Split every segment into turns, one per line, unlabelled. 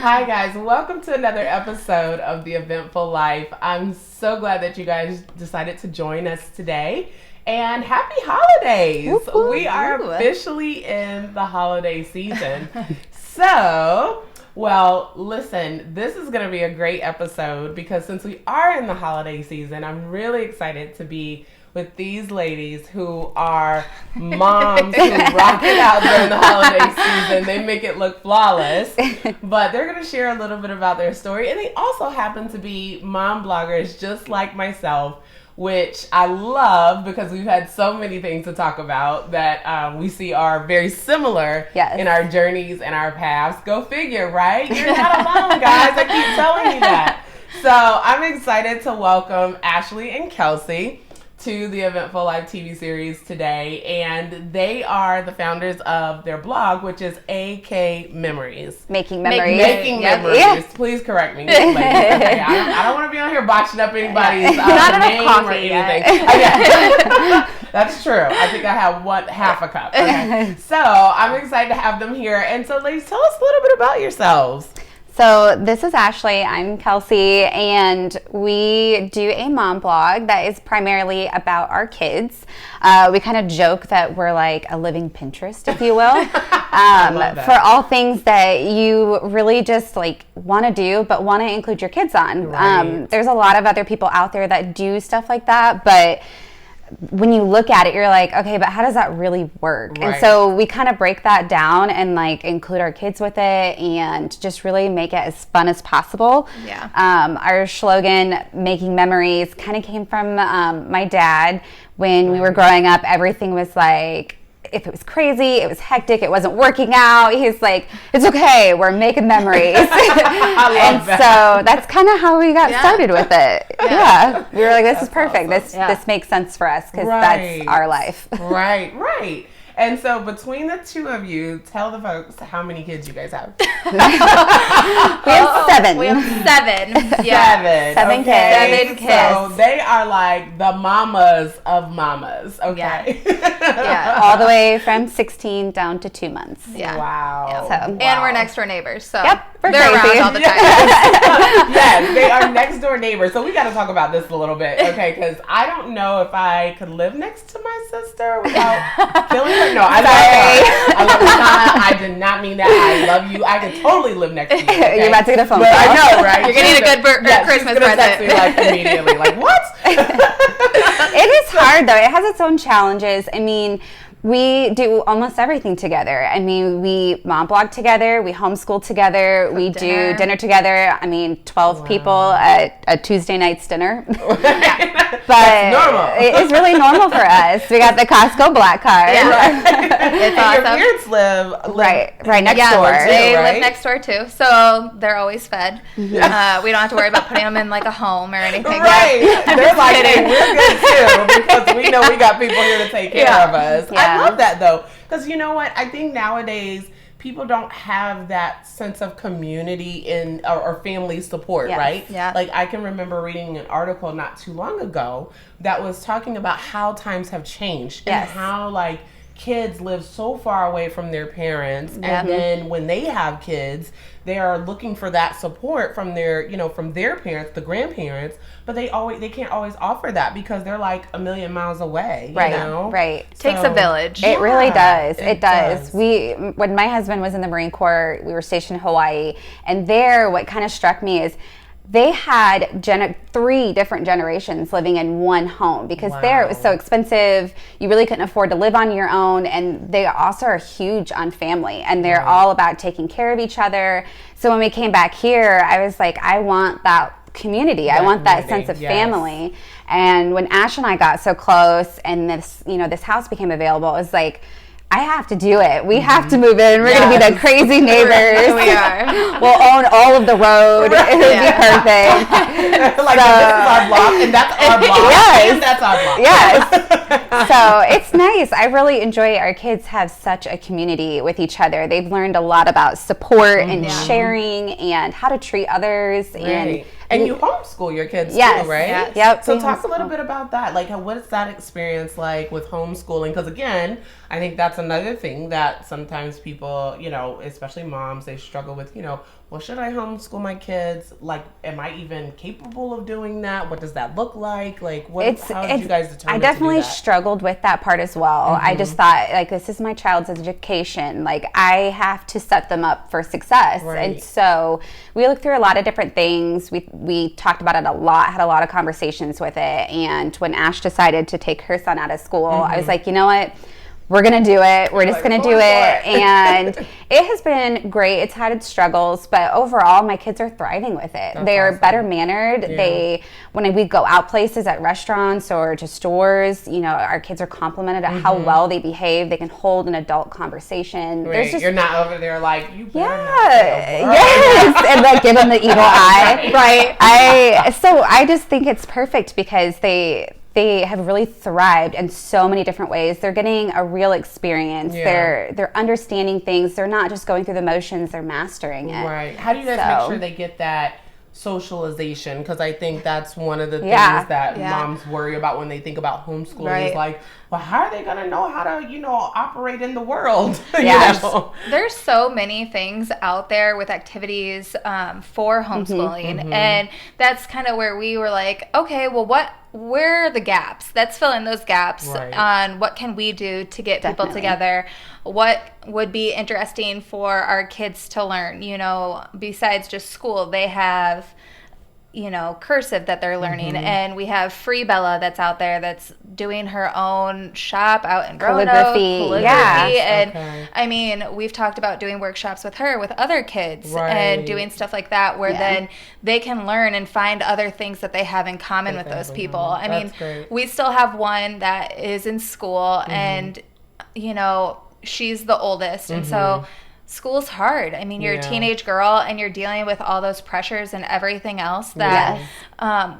Hi guys, welcome to another episode of The Eventful Life. I'm so glad that you guys decided to join us today. And happy holidays!
Woo-hoo.
We are officially in the holiday season. So, well, listen, this is going to be a great episode because since we are in the holiday season, I'm really excited to be with these ladies who are moms who rock it out during the holiday season. They make it look flawless. But they're going to share a little bit about their story. And they also happen to be mom bloggers just like myself, which I love because we've had so many things to talk about that we see are very similar in our journeys and our paths. Go figure, right? You're not alone, guys. I keep telling you that. So I'm excited to welcome Ashley and Kelsey to the Eventful Live TV series today, and they are the founders of their blog, which is AK Memories.
Making Memories.
Making Memories. Yeah. Please correct me, ladies. Okay, I don't want to be on here botching up anybody's name or anything. Okay. That's true. I think I have half a cup. Okay. So I'm excited to have them here. And so, ladies, tell us a little bit about yourselves.
So this is Ashley, I'm Kelsey, and we do a mom blog that is primarily about our kids. We kind of joke that we're like a living Pinterest, if you will, for all things that you really just like want to do, but want to include your kids on.
Right.
There's a lot of other people out there that do stuff like that, but when you look at it, you're like, okay, but how does that really work?
Right.
And so we kind of break that down and like include our kids with it and just really make it as fun as possible.
Yeah.
Our slogan, Making Memories, kind of came from my dad. When we were growing up, everything was like, if it was crazy, it was hectic, it wasn't working out, he's like, it's okay, we're making memories.
I love that.
So that's kind of how we got started with it. Yeah. We were like, this is perfect.
Awesome.
This makes sense for us because that's our life.
Right. And so between the two of you, tell the folks how many kids you guys have.
We have seven.
We have seven.
Yeah.
Seven kids.
So they are like the mamas of mamas. Okay.
Yeah.
All the way from 16 down to 2 months.
Yeah.
Wow.
Yeah.
So-
And we're next door neighbors, so
we're
they're
crazy.
around all the time.
Yes, they are next door neighbors. So we got to talk about this a little bit, okay? Because I don't know if I could live next to my sister without killing her. No, I love her. I love her. I did not mean that. I love you. I could totally live next to you. Okay?
You're about to get a phone
But
call.
I know, right?
You're gonna need a good Christmas
she's gonna text
present.
me like immediately, like what?
It is hard though. It has its own challenges. I mean, we do almost everything together. I mean, we mom blog together, we homeschool together, we do dinner together. I mean, 12 people at a Tuesday night's dinner. But
That's normal.
It is really normal for us. We got the Costco Black Card.
Yeah. It's
And
awesome.
your parents live
Right next door.
They
right?
live next door too, so they're always fed. We don't have to worry about putting them in like a home or anything.
Right. They're like, hey, we're good too because we know we got people here to take care of us.
Yeah.
I love that though because you know what? I think nowadays people don't have that sense of community in or family support, right?
Yeah.
Like I can remember reading an article not too long ago that was talking about how times have changed and how like kids live so far away from their parents and then when they have kids they are looking for that support from their from their parents, the grandparents, but they can't always offer that because they're like a million miles away, you know?
Right.
Takes a village.
It really does.
it
It does. When my husband was in the Marine Corps, we were stationed in Hawaii, and there what kind of struck me is they had 3 different generations living in one home because there it was so expensive. You really couldn't afford to live on your own. And they also are huge on family and they're all about taking care of each other. So when we came back here, I was like, I want that community. I want that sense of family. And when Ash and I got so close and this house became available, it was like, I have to do it. We have to move in. We're going to be the crazy neighbors.
We are.
We'll own all of the road. It would be perfect.
Like this is our block and that's our block and that's our block.
Yes. So it's nice. I really enjoy our kids have such a community with each other. They've learned a lot about support and sharing and how to treat others.
Right. And you homeschool your kids too, right?
Yes. Yep.
So talk a little bit about that. Like, what is that experience like with homeschooling? Because again, I think that's another thing that sometimes people, especially moms, they struggle with, well, should I homeschool my kids? Like, am I even capable of doing that? What does that look like? Like, how did you guys determine
I definitely
to do that?
struggled with that part as well. I just thought, like, this is my child's education. Like, I have to set them up for success.
Right.
And so we looked through a lot of different things. We talked about it a lot, had a lot of conversations with it. And when Ash decided to take her son out of school, I was like, you know what? We're going to do it. We're just going to do it. And it has been great. It's had its struggles, but overall, my kids are thriving with it. They're
awesome.
better mannered.
Yeah.
When we go out places at restaurants or to stores, our kids are complimented at how well they behave. They can hold an adult conversation.
Right. You're not over there like, you better
yes, and like give them the evil eye. Right. I just think it's perfect because they have really thrived in so many different ways. They're getting a real experience.
Yeah.
They're understanding things. They're not just going through the motions. They're mastering it.
Right. How do you guys make sure they get that socialization? Because I think that's one of the things that moms worry about when they think about homeschooling.
Right.
Is like, well, how are they going to know how to, operate in the world?
Yes.
There's so many things out there with activities for homeschooling. And that's kind of where we were like, okay, well, where are the gaps? Let's fill in those gaps on what can we do to get people together. What would be interesting for our kids to learn? Besides just school, they have cursive that they're learning, and we have Free Bella that's out there that's doing her own shop out in Roanoke. Calligraphy. And I mean, we've talked about doing workshops with her with other kids and doing stuff like that where then they can learn and find other things that they have in common with those people. I mean, we still have one that is in school and she's the oldest, and so school's hard. I mean, you're a teenage girl and you're dealing with all those pressures and everything else that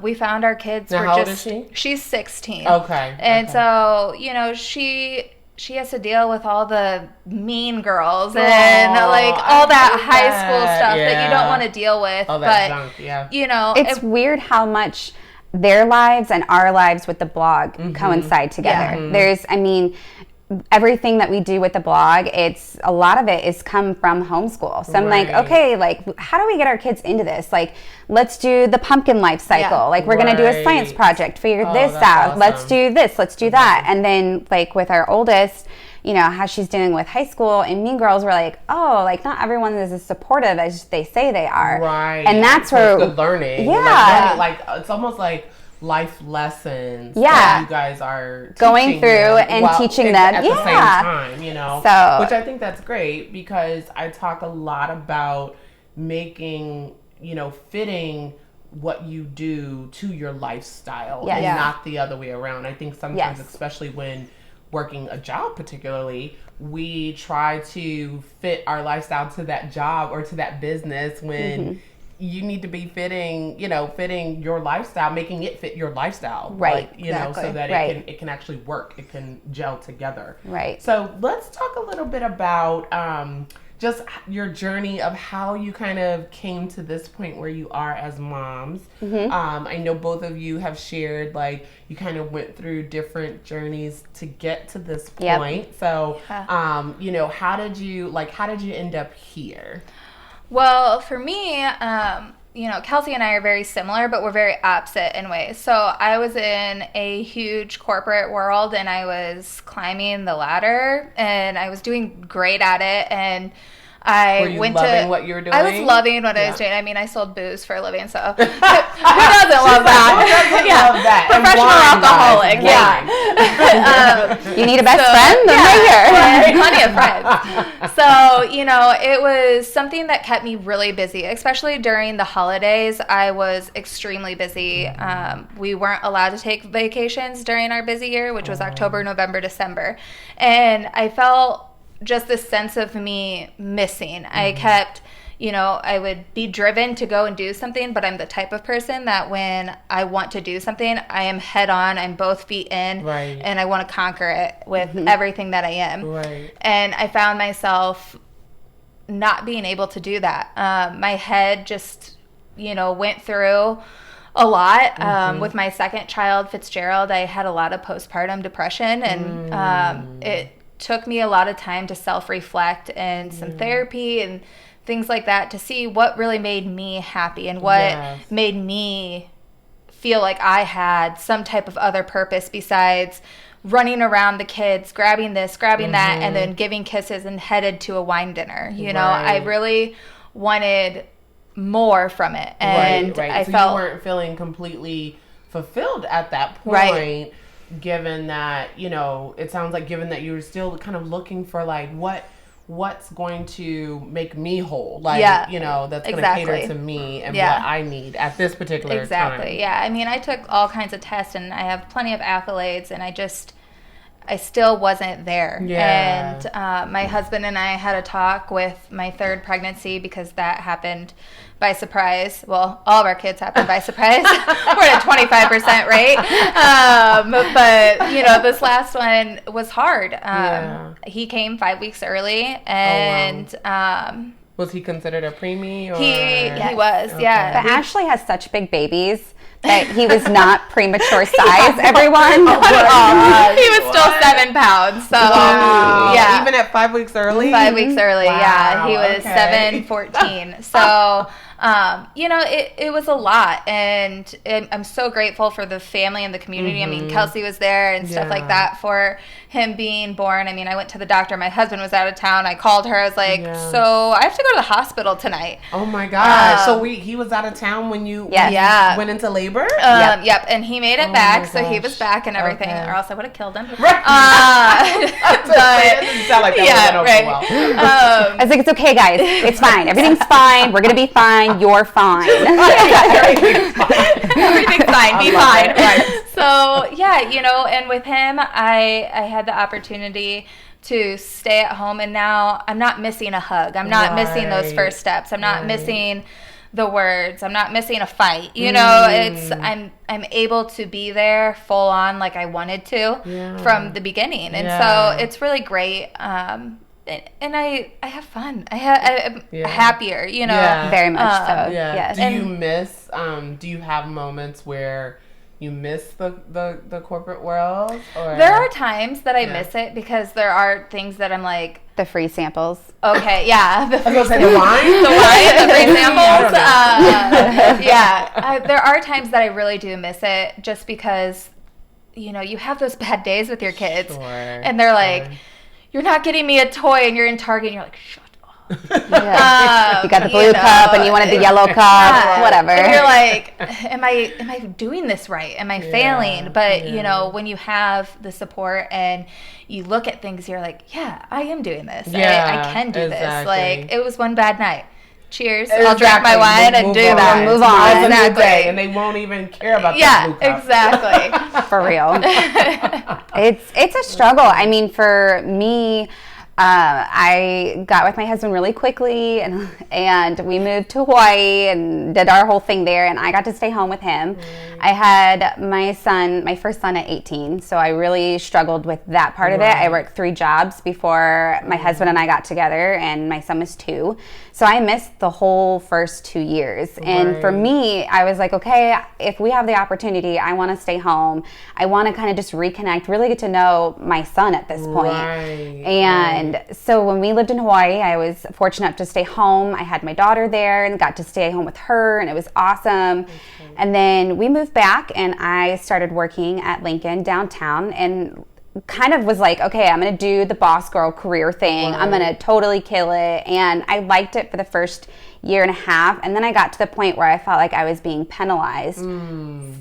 we found our kids
now,
were
how
just
old is she?
She's 16.
Okay.
And so, she has to deal with all the mean girls and like all that high school stuff that you don't want to deal with.
All that junk,
it's weird how much their lives and our lives with the blog coincide together. There's, everything that we do with the blog, a lot of it is come from homeschool. So I'm like, okay, like, how do we get our kids into this? Like, let's do the pumpkin life cycle. Like, we're going to do a science project, figure this out. Awesome. Let's do this, let's do that. And then, like, with our oldest, how she's doing with high school and Mean Girls, we're like, oh, like, not everyone is as supportive as they say they are.
Right.
And that's where
good learning.
Yeah.
Like, it's almost like life lessons
that
you guys are
going through and teaching them
at the same time,
So,
which I think that's great because I talk a lot about making, fitting what you do to your lifestyle and not the other way around. I think sometimes, especially when working a job particularly, we try to fit our lifestyle to that job or to that business when you need to be fitting your lifestyle, making it fit your lifestyle.
Right.
Like, so that it can actually work. It can gel together.
Right.
So let's talk a little bit about just your journey of how you kind of came to this point where you are as moms. I know both of you have shared, like, you kind of went through different journeys to get to this point. So, how did you end up here?
Well, for me, Kelsey and I are very similar, but we're very opposite in ways. So I was in a huge corporate world and I was climbing the ladder and I was doing great at it. And
Were you loving what you were doing?
I was loving what I was doing. I mean, I sold booze for a living, so who doesn't love that?
Love that.
Professional alcoholic.
You need a best friend? Then right here.
Plenty of friends. So, it was something that kept me really busy, especially during the holidays. I was extremely busy. We weren't allowed to take vacations during our busy year, which was October, November, December. And I felt just this sense of me missing. I kept, I would be driven to go and do something, but I'm the type of person that when I want to do something, I am head on, I'm both feet in, and I want to conquer it with everything that I am.
Right.
And I found myself not being able to do that. My head just, went through a lot. With my second child, Fitzgerald, I had a lot of postpartum depression, and it took me a lot of time to self-reflect and some therapy and things like that to see what really made me happy and what made me feel like I had some type of other purpose besides running around the kids, grabbing this, grabbing that, and then giving kisses and headed to a wine dinner. You know, I really wanted more from it. And I felt
you weren't feeling completely fulfilled at that point, given that, you know, it sounds like given that you were still kind of looking for like what's going to make me whole, like, you know, that's going to cater to me and what I need at this particular time.
Yeah. I mean, I took all kinds of tests and I have plenty of accolades, and I still wasn't there. And my husband and I had a talk with my third pregnancy because that happened by surprise. Well, all of our kids happened by surprise. We're at a 25% rate. But, you know, this last one was hard. He came 5 weeks early, and
was he considered a preemie? Or?
He was,
But Ashley has such big babies that he was not premature size, everyone.
He was still 7 pounds. So,
even at 5 weeks early?
5 weeks early, he was 7-14. So, you know, it was a lot, and I'm so grateful for the family and the community. I mean, Kelsey was there and stuff like that for him being born. I mean, I went to the doctor. My husband was out of town. I called her. I was like, so I have to go to the hospital tonight.
Oh, my gosh. So he was out of town when you went into labor?
Yep. And he made it back, so he was back and everything, or else I would have killed him.
Right. It doesn't sound like that would have
well. I was like, it's okay, guys. It's fine. Everything's fine. We're going to be fine. You're fine.
Everything's fine. Be fine. Right. So, yeah, you know, and with him, I had the opportunity to stay at home, and now I'm not missing a hug. I'm not missing those first steps. I'm not missing the words. I'm not missing a fight. You know, I'm able to be there full on like I wanted to from the beginning. And so it's really great. And I have fun. I'm happier, you know.
Very much so. Yes.
Do you miss, do you have moments where you miss the corporate world? Or?
There are times that I miss it because there are things that I'm like,
the free samples.
Okay, yeah.
The wine?
The free samples. There are times that I really do miss it just because, you know, you have those bad days with your kids. And they're like, you're not getting me a toy, and you're in Target and you're like, shut up.
You got the blue cup and you wanted the yellow cup, whatever.
And you're like, am I doing this right? Am I failing? But you know, when you have the support and you look at things, you're like, yeah, I am doing this. I can do this. Like, it was one bad night. Cheers. I'll drink my wine and do that.
Move on.
Exactly. And they won't even care about that blue cup.
Exactly.
For real. It's a struggle. I mean, for me, I got with my husband really quickly, and we moved to Hawaii and did our whole thing there, and I got to stay home with him. I had my first son at 18, so I really struggled with that part of it. I worked 3 jobs before my husband and I got together, and my son was 2. So I missed the whole first 2 years. And for me, I was like, okay, if we have the opportunity, I want to stay home. I want to kind of just reconnect, really get to know my son at this point. And so when we lived in Hawaii, I was fortunate enough to stay home. I had my daughter there and got to stay home with her, and it was awesome. And then we moved back, and I started working at Lincoln downtown, and kind of was like, okay, I'm going to do the boss girl career thing. I'm going to totally kill it. And I liked it for the first year and a half. And then I got to the point where I felt like I was being penalized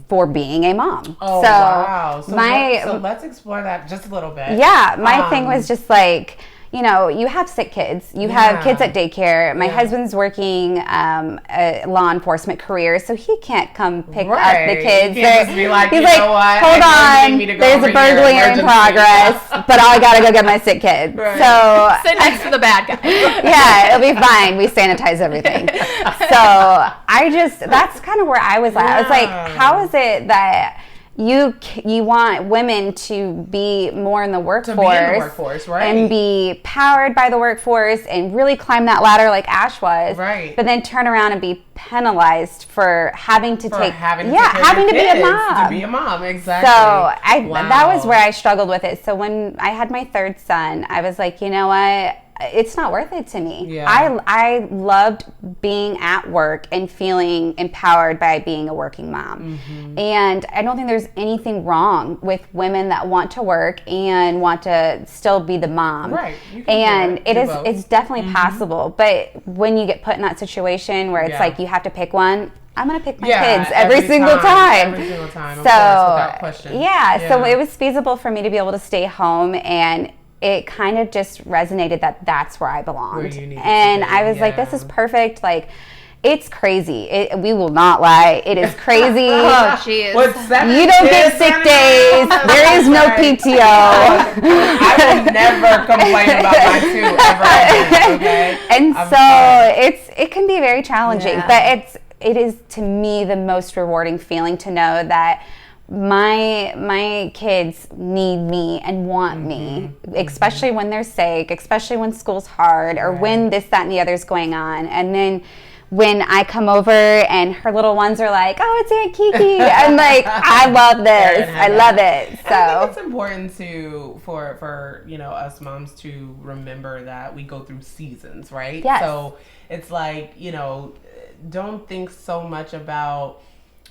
for being a mom.
Oh, wow. So let's explore that just a little bit.
Yeah. My thing was just like, you know, you have sick kids. You have kids at daycare. My husband's working a law enforcement career, so he can't come pick up the kids.
He can't just be like,
he's
you
like,
know what?
Hold on, there's a burglary in progress, but I gotta go get my sick kid. So
sit next to the bad guy.
Yeah, it'll be fine. We sanitize everything. So that's kind of where I was at. I was like, how is it that you want women to be more in the workforce,
right,
and be powered by the workforce and really climb that ladder like Ash was,
right,
but then turn around and be penalized for having to be
a mom, exactly.
So that was where I struggled with it. So when I had my third son, I was like, you know what? It's not worth it to me.
Yeah.
I loved being at work and feeling empowered by being a working mom. Mm-hmm. And I don't think there's anything wrong with women that want to work and want to still be the mom.
Right.
And it's definitely possible. But when you get put in that situation where it's like you have to pick one, I'm going to pick my kids every single time.
Every single time,
so,
of course, without question.
Yeah, so it was feasible for me to be able to stay home, and it kind of just resonated that that's where I belonged. And I was like, this is perfect. Like, it's crazy. We will not lie. It is crazy.
Oh, jeez.
You don't get sick days. There is no PTO.
I will never complain about my 2 ever again, okay?
And so it can be very challenging, but it is, to me, the most rewarding feeling to know that my kids need me and want me, especially when they're sick, especially when school's hard, or when this, that, and the other's going on. And then when I come over and her little ones are like, oh, it's Aunt Kiki. I'm like, I love this. I love it. So
I think it's important for us moms to remember that we go through seasons, right?
Yes.
So it's like, don't think so much about,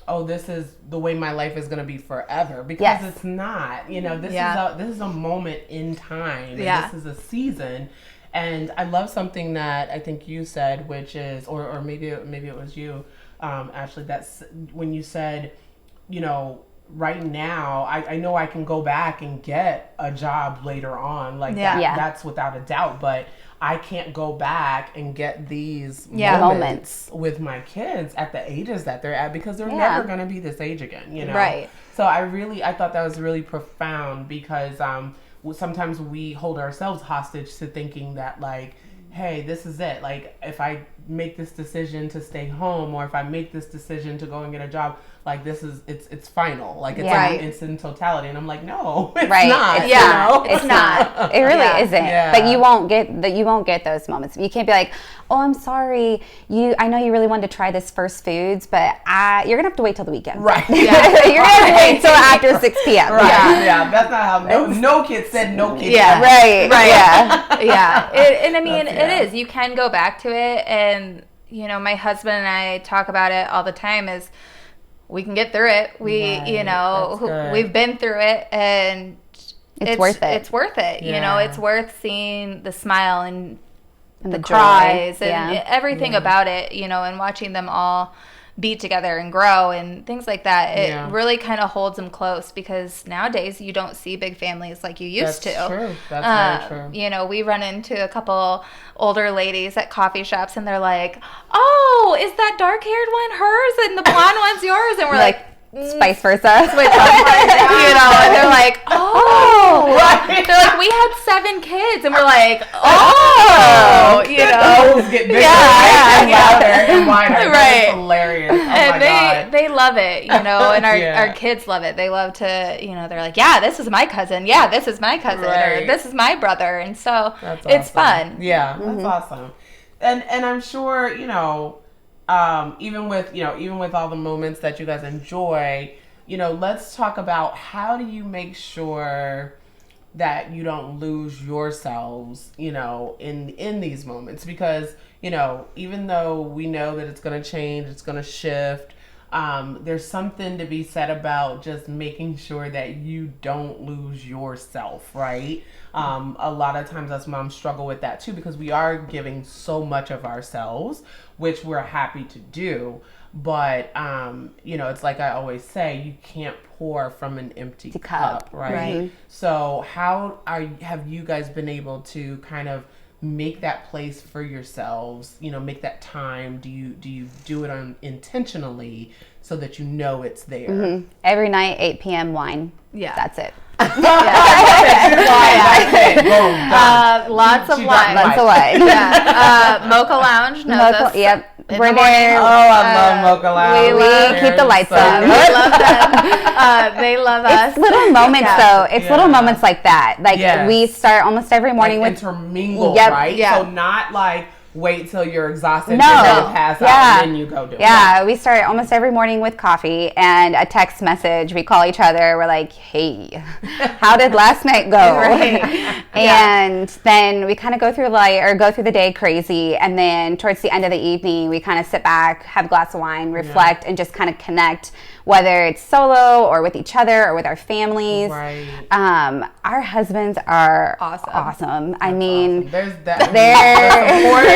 oh, this is the way my life is going to be forever, because it's not. This is a moment in time. And this is a season. And I love something that I think you said, which is, or maybe it was you, Ashley, that's when you said, right now, I know I can go back and get a job later on. Like that's without a doubt, but I can't go back and get these moments with my kids at the ages that they're at, because they're never going to be this age again,
Right.
So I thought that was really profound, because sometimes we hold ourselves hostage to thinking that, like, hey, this is it. Like, if I make this decision to stay home, or if I make this decision to go and get a job, like, it's final. Like, it's in totality. And I'm like, no, it's not.
It's not. It really isn't. Yeah. But you won't get those moments. You can't be like, oh, I'm sorry. I know you really wanted to try this First Foods, but you're going to have to wait till the weekend.
Right.
Yeah. You're going to have to wait till after 6 p.m.
Right. Yeah. That's not how, no kid said no kid.
Yeah. Right.
Yeah. Yeah. And I mean, it is. You can go back to it. And, my husband and I talk about it all the time, is we can get through it. We've been through it, and it's worth it. It's worth it.
Yeah.
It's worth seeing the smile and the cries and everything about it, and watching them all be together and grow and things like that. It really kind of holds them close, because nowadays you don't see big families like you used to.
True. That's very true.
We run into a couple older ladies at coffee shops, and they're like, oh, is that dark-haired one hers and the blonde one's yours? And we're like
vice versa.
Switch and they're like, oh. Right. They're like, we had 7 kids, and we're like, oh.
Those get bigger and louder and wider. Right. That's hilarious. Oh,
and they love it, and our kids love it. They love to, they're like, yeah, this is my cousin. Yeah, this is my cousin. Or this is my brother. And so it's fun.
Yeah, that's awesome. And I'm sure, even with all the moments that you guys enjoy, let's talk about, how do you make sure that you don't lose yourselves, in these moments? Because, even though we know that it's going to change, it's going to shift, there's something to be said about just making sure that you don't lose yourself, right? A lot of times us moms struggle with that too, because we are giving so much of ourselves, which we're happy to do. But, it's like I always say, you can't pour from an empty cup, right? So how have you guys been able to kind of make that place for yourselves, make that time? Do you do it intentionally so that it's there?
Mm-hmm. Every night, 8 p.m. wine. Yeah. That's it.
Lots of wine.
Lots of wine.
Mocha Lounge knows us.
Yep. We're there.
Oh, I love Mocha Lounge.
We keep the lights on.
They love them. They love us.
It's little moments, though. It's little moments like that. Like, we start almost every morning with
intermingle, right?
Yeah.
So not like wait till you're exhausted and pass out and then you go do it.
Yeah, we start almost every morning with coffee and a text message. We call each other. We're like, hey, how did last night go? And then we kind of go through the day crazy. And then towards the end of the evening, we kind of sit back, have a glass of wine, reflect, and just kind of connect, whether it's solo or with each other or with our families.
Right.
Our husbands are awesome. I mean,
there's that.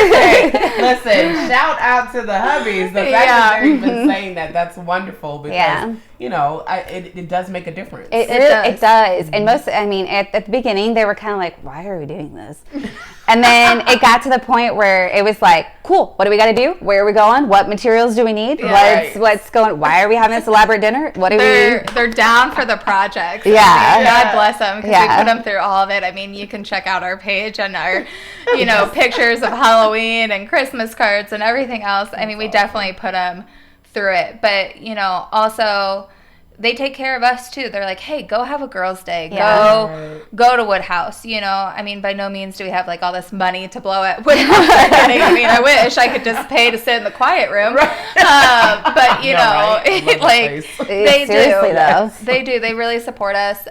Listen, shout out to the hubbies. The fact that they're even saying that's wonderful because it does make a difference.
It does. And at the beginning they were kind of like, why are we doing this? And then it got to the point where it was like, cool, what do we got to do? Where are we going? What materials do we need? What's going? Why are we having this elaborate dinner? What do
They're down for the project.
Yeah.
God bless them because we put them through all of it. I mean, you can check out our page and our, pictures of Halloween and Christmas cards and everything else. I mean, we definitely put them through it. But, also they take care of us too. They're like, hey, go have a girls' day. Go to Woodhouse. I mean, by no means do we have like all this money to blow at Woodhouse. I mean, I wish I could just pay to sit in the quiet room. But they
seriously,
do.
Though.
They do. They really support us.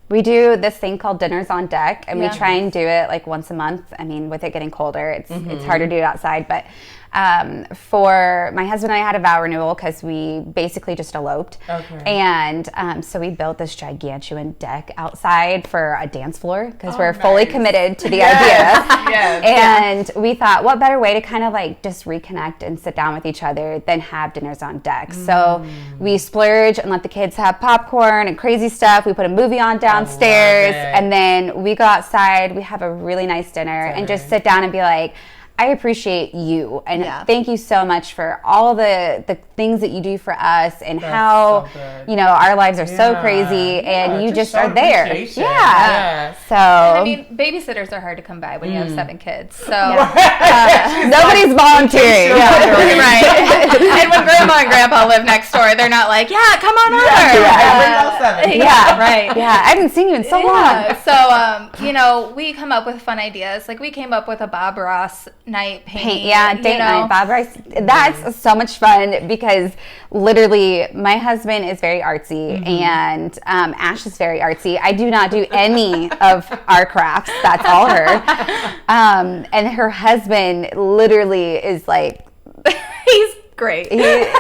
We do this thing called Dinners on Deck, and we try and do it like once a month. I mean, with it getting colder, it's harder to do it outside. But for my husband and I had a vow renewal because we basically just eloped. Okay. And so we built this gigantuan deck outside for a dance floor because we're fully committed to the idea. And we thought, what better way to kind of like just reconnect and sit down with each other than have dinners on deck. So we splurge and let the kids have popcorn and crazy stuff. We put a movie on downstairs and then we go outside. We have a really nice dinner and just sit down and be like, I appreciate you and thank you so much for all the things that you do for us and how our lives are so crazy and you just are there. So
and I mean, babysitters are hard to come by when you have 7 kids. So
nobody's volunteering.
Right. And when grandma and grandpa live next door, they're not like, come on over.
Right. I haven't seen you in so long.
So we come up with fun ideas. Like we came up with a Bob Ross night painting.
Date night, Bob Ross. That's so much fun because literally my husband is very artsy and Ash is very artsy. I do not do any of our crafts. That's all her. And her husband literally is like,
he's great.
It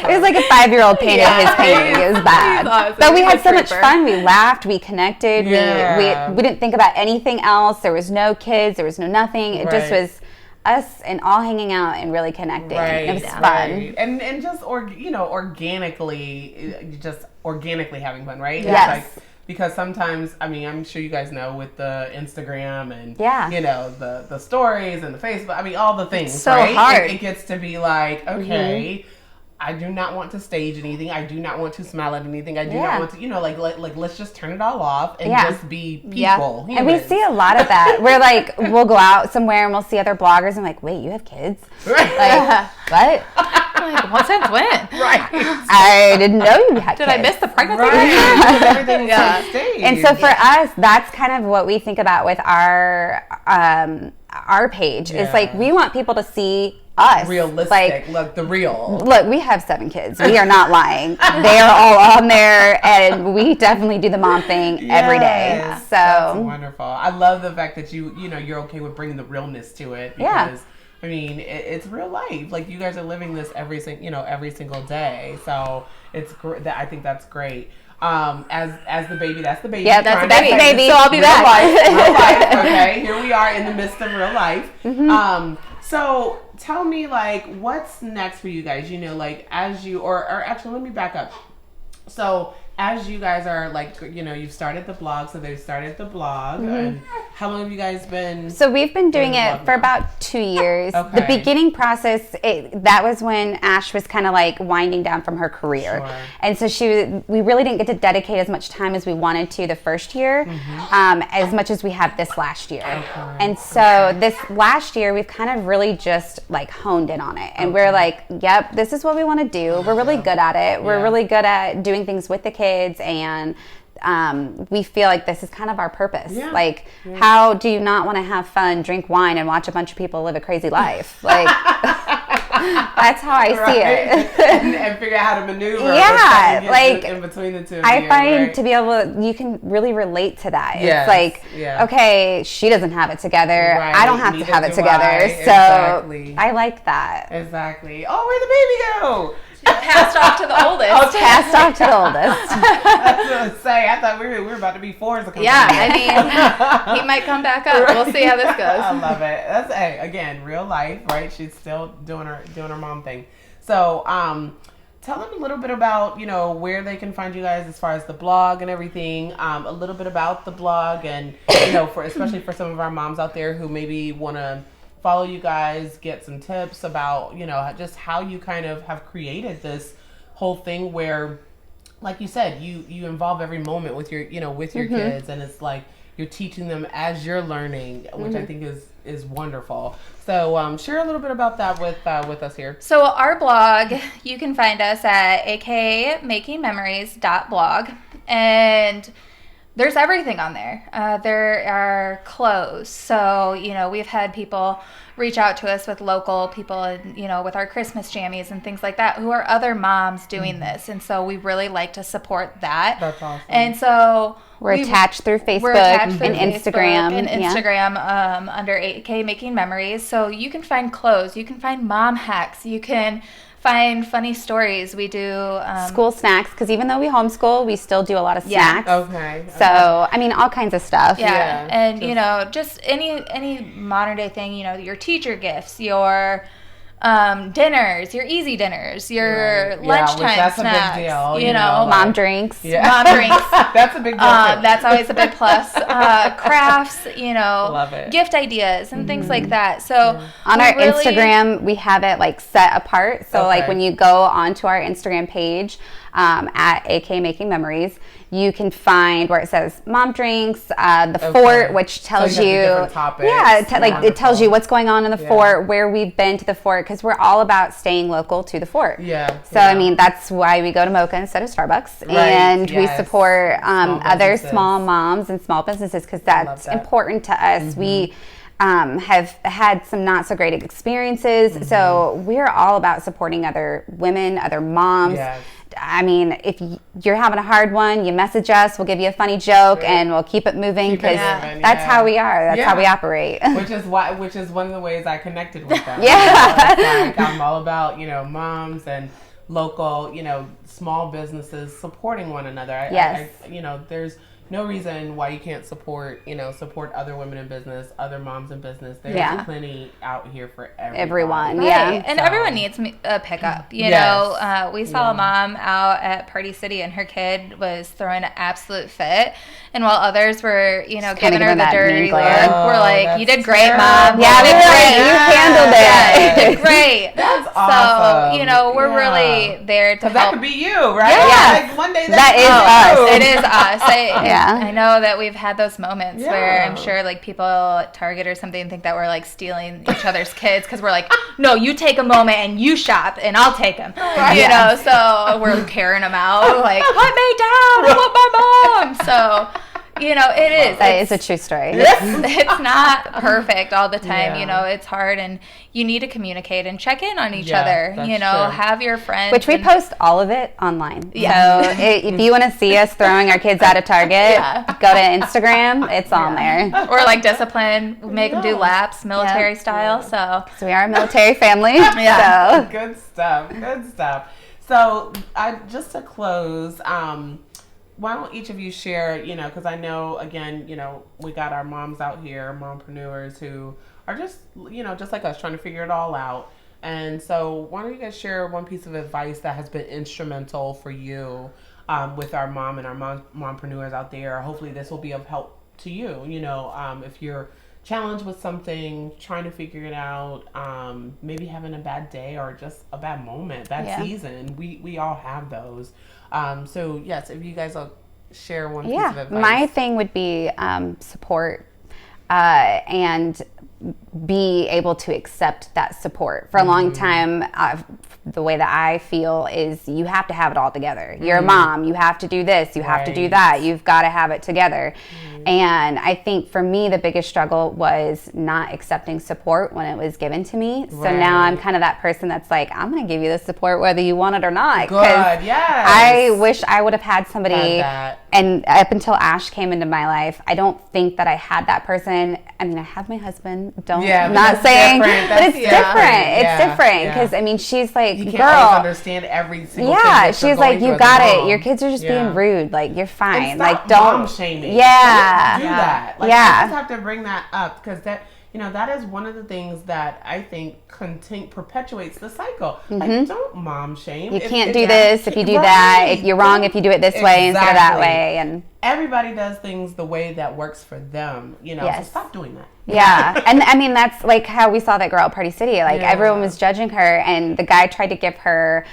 was like a 5-year-old painted his painting. It was bad. Awesome. But we had so much fun. We laughed. We connected. We didn't think about anything else. There was no kids. There was no nothing. It just was us and all hanging out and really connecting. It was fun.
And just organically having fun, right?
Yes.
Because sometimes, I mean, I'm sure you guys know with the Instagram and, the stories and the Facebook, I mean, all the things,
it's so hard.
It gets to be like, okay, I do not want to stage anything. I do not want to smile at anything. I do not want to, like let's just turn it all off and just be people.
And we see a lot of that. We're like, we'll go out somewhere and we'll see other bloggers and like, wait, you have kids? Like, what?
Like, what since when?
Right.
I didn't know you had kids.
Did I miss the pregnancy?
Right. Everything is staged.
And so for us, that's kind of what we think about with our page. It's like we want people to see us.
Realistic. Look, the real.
Look, we have 7 kids. We are not lying. They are all on there, and we definitely do the mom thing every day. So
that's wonderful. I love the fact that you're okay with bringing the realness to it because I mean, it's real life. Like you guys are living this every single day. So it's great. I think that's great. As the baby, that's the baby.
Yeah, that's the baby.
So I'll be back.
Real life. Okay, here we are in the midst of real life. So tell me, like, what's next for you guys? Like, as you, or actually, let me back up. So as you guys are like, you've started the blog, so they've started the blog. And how long have you guys been?
So we've been doing it for about 2 years.
Okay.
The beginning process, that was when Ash was kind of like winding down from her career.
Sure.
And so we really didn't get to dedicate as much time as we wanted to the first year, as much as we have this last year. Okay. And so this last year, we've kind of really just like honed in on it. And we're like, yep, this is what we want to do. We're really good at it. We're really good at doing things with the kids, and we feel like this is kind of our purpose. Yeah. Like, how do you not want to have fun, drink wine, and watch a bunch of people live a crazy life? Like, that's how I see it.
and figure out how to maneuver.
Yeah, like
in between the two.
I find to be able to, you can really relate to that.
Yes.
It's like, okay, she doesn't have it together.
Right.
I don't have to have it together. So I like that.
Exactly. Oh, where'd the baby go?
Passed off to the oldest.
Oh, passed off to the oldest.
I was going to say, I thought we were about to be fours.
Yeah, I mean, he might come back up. Right. We'll see how this goes.
I love it. That's again, real life, right? She's still doing her mom thing. So, tell them a little bit about, where they can find you guys as far as the blog and everything. A little bit about the blog, and especially for some of our moms out there who maybe want to follow you guys, get some tips about, just how you kind of have created this whole thing where, like you said, you involve every moment with your, with your kids, and it's like you're teaching them as you're learning, which I think is wonderful. So share a little bit about that with us here.
So our blog, you can find us at akmakingmemories.blog, and there's everything on there. There are clothes. So, we've had people reach out to us with local people and, with our Christmas jammies and things like that, who are other moms doing this. And so we really like to support that.
That's awesome.
And so
we're attached through Facebook and Instagram.
And Instagram under AK Making Memories. So you can find clothes. You can find mom hacks. You can find funny stories. We do
school snacks, because even though we homeschool, we still do a lot of snacks.
Okay.
So I mean, all kinds of stuff.
Yeah. And just any modern day thing. Your teacher gifts, your dinners, your easy dinners, your lunchtime
that's
snacks.
A big deal,
mom drinks.
Yeah.
Mom drinks.
That's a big deal.
That's always a big plus. Crafts,
Love it.
gift ideas and things like that. So
on our Instagram, we have it like set apart. So like when you go onto our Instagram page at AK Making Memories, you can find where it says mom drinks, the fort, which tells you, it tells you what's going on in the fort, where we've been to the fort, because we're all about staying local to the fort.
Yeah.
So I mean, that's why we go to Mocha instead of Starbucks, and we support other small moms and small businesses, because that's important to us. We have had some not so great experiences, so we're all about supporting other women, other moms.
Yes.
I mean, if you're having a hard one, you message us, we'll give you a funny joke, and we'll keep it moving, because that's how we are. That's how we operate.
Which is one of the ways I connected with them. I'm all about, moms and local, small businesses supporting one another. There's no reason why you can't support other women in business, other moms in business. There's plenty out here for everyone.
Right. And everyone needs a pickup. We saw a mom out at Party City, and her kid was throwing an absolute fit. And while others were, giving her the dirty look, we're like, you did great, Mom.
Yeah, we did great. You handled it.
You did great.
That's awesome.
So, we're really there to help.
That could be you, right?
Yeah.
Like one day
that is us.
It is us. I know that we've had those moments where I'm sure like people at Target or something think that we're like stealing each other's kids, because we're like, no, you take a moment and you shop and I'll take them. So we're carrying them out like, put me down, I want my mom. So it is.
That is a true story.
It's not perfect all the time. It's hard, and you need to communicate and check in on each other.
True.
Have your friends.
Which we post all of it online. Yeah. So if you want to see us throwing our kids out of Target, go to Instagram. It's on there.
Or like discipline, make them do laps, military style. So
we are a military family.
So. Good stuff. So just to close, why don't each of you share, because I know, again, we got our moms out here, mompreneurs who are just, just like us, trying to figure it all out. And so why don't you guys share one piece of advice that has been instrumental for you with our mom and our mompreneurs out there. Hopefully this will be of help to you. You know, if you're challenged with something, trying to figure it out, maybe having a bad day or just a bad moment, bad season. We all have those. So yes, if you guys will share one piece of advice.
My thing would be support and be able to accept that support. For a long time, the way that I feel is you have to have it all together. You're a mom. You have to do this. You have to do that. You've got to have it together. And I think for me, the biggest struggle was not accepting support when it was given to me. So now I'm kind of that person that's like, I'm going to give you the support whether you want it or not.
Good, yes.
I wish I would have had somebody. And up until Ash came into my life, I don't think that I had that person. I mean, I have my husband. Not saying, but it's different. It's different because I mean, she's like,
you can't
girl,
always understand every single thing.
Yeah, she's like, you got it. Your kids are just being rude. Like, you're fine.
And
like,
stop
don't
mom shaming.
Yeah,
do that. Like, I just have to bring that up because that. You know, that is one of the things that I think perpetuates the cycle. Like, don't mom shame.
You can't do this if you do that. If you're wrong if you do it this way instead of that way. And
everybody does things the way that works for them. You know, so stop doing that.
Yeah, and I mean, that's like how we saw that girl at Party City. Like, everyone was judging her, and the guy tried to give her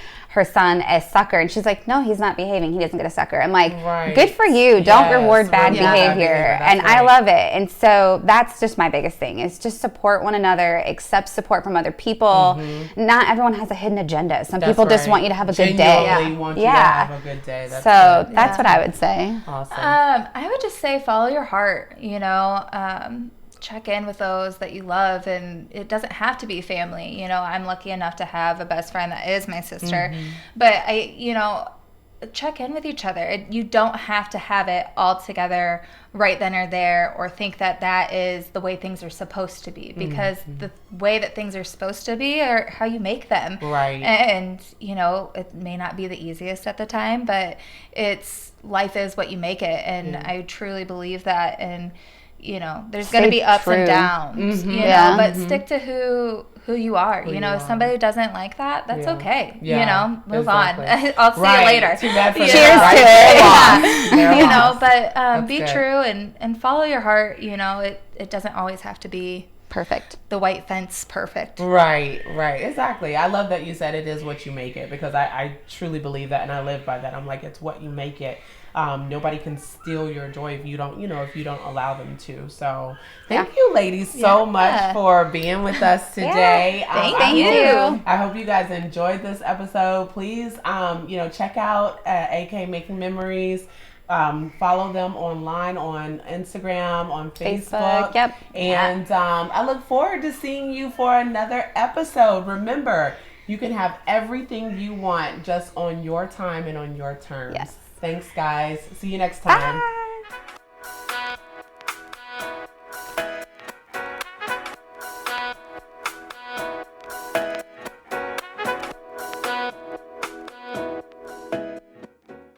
son a sucker, and she's like, no, he's not behaving. He doesn't get a sucker. I'm like, good for you. Don't reward bad behavior. And I love it. And so that's just my biggest thing is just support one another, accept support from other people. Not everyone has a hidden agenda. Some people just want you to have a good day.
Want you to have a good day.
That's what I would say.
Awesome.
I would just say follow your heart, you know. Check in with those that you love, and it doesn't have to be family. You know, I'm lucky enough to have a best friend that is my sister, but check in with each other. You don't have to have it all together right then or there, or think that that is the way things are supposed to be, because the way that things are supposed to be are how you make them.
Right.
And, you know, it may not be the easiest at the time, but life is what you make it. And I truly believe that. And, you know, there's going to be ups and downs, you know, but stick to who you are. You know, if somebody doesn't like that, that's okay. You know, move on. I'll see you later.
Too bad for
Cheers to it.
You know, but be true and follow your heart. You know, it doesn't always have to be
perfect.
The white fence perfect.
Right. Exactly. I love that you said it is what you make it, because I truly believe that, and I live by that. I'm like, it's what you make it. Nobody can steal your joy if you don't allow them to. So thank you ladies so much for being with us today.
Thank you.
I hope you guys enjoyed this episode. Please, check out AK Making Memories. Follow them online on Instagram, on Facebook. And I look forward to seeing you for another episode. Remember, you can have everything you want just on your time and on your terms.
Yes.
Thanks, guys. See you next time.
Bye.